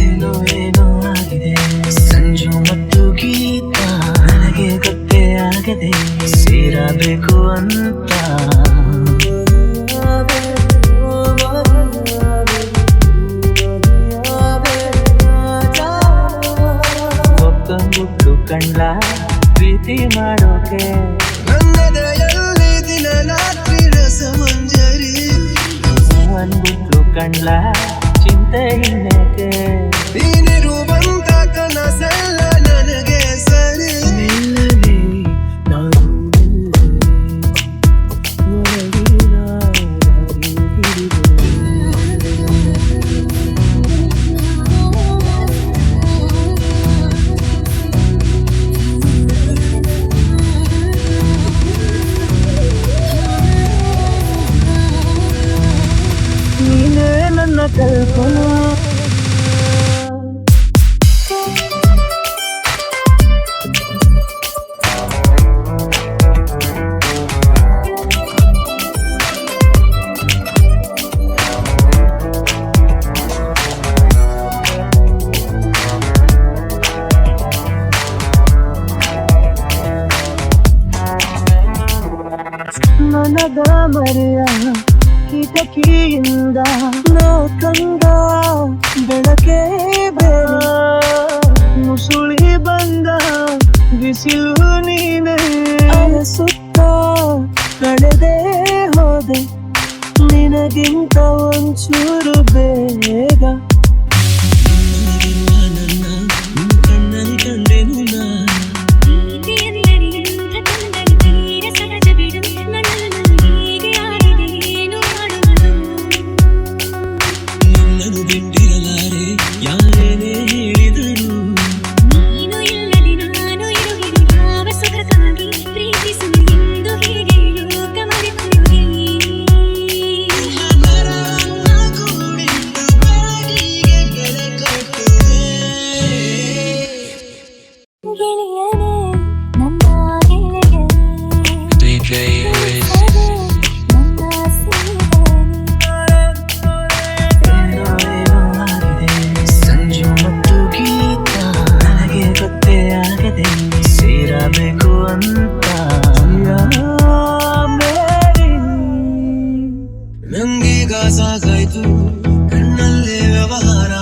ಏನೋ ಏನೋ ಆಗಿದೆ. ಸಂಜು ಮತ್ತು ಗೀತ ನನಗೆ ಗೊತ್ತೇ ಆಗದೆ ಸೇರಬೇಕು ಅಂತ. ಒಬ್ಬಂಗುಟ್ಟು ಕಂಡ್ಲ ಪ್ರೀತಿ ಮಾಡೋಕೆ ನನ್ನದೆಯಲ್ಲಿ ದಿನ ರಾತ್ರಿ ರಸ ಮಂಜರಿ. ಒಂದ್ಬಿಟ್ಟು ಕಂಡ್ಲ ಚಿಂತೆ ಇನ್ನೇಕೆ ನೀನಿರು ಬಂತ ಕನಸೆಲ್ಲ ನನಗೆ ಸರಿ. ಮೆಲ್ಲನೆ ನಾನು ನೀನೇ ನನ್ನ ಕಲ್ಪನಾ. ನನಗ ಮರೆಯ ಕಿಟಕಿಯಿಂದ ನಾ ಕಂಡ ಬೆಳಕೆ ಬೇರೆ. ಮುಸುಳಿ ಬಂದ ಬಿಸಿಲು ನೀನೆ ಸುತ್ತ ಕಳೆದೇ ಹೋದೆ ನಿನಗಿಂತ ಒಂಚೂರು ಬೇಗ. ನನ್ನ ಕಣ್ಣಲ್ಲಿ ಕಂಡೆನು ನಾ ಬಿಟ್ಟಿರಲಾರೆ ಯಾರೇನೇ ಹೇಳಿದರು. ನೀನು ಇಲ್ಲದೆ ನಾನು ಇರುವುದು ಯಾವ ಸುಖಕ್ಕಾಗಿ ಪ್ರೀತಿಸು ಎಂದು ಹೀಗೆ ಲೋಕ ಮರೆತುವೆ. ಗೆಳೆಯನೇ ನನ್ನ ಗೆಳೆಯನೇ ಸೇರಬೇಕು ಅಂತ. ನಂಗೀಗ ಸಾಕಾಯ್ತು ಕಣ್ಣಲ್ಲೇ ವ್ಯವಹಾರ.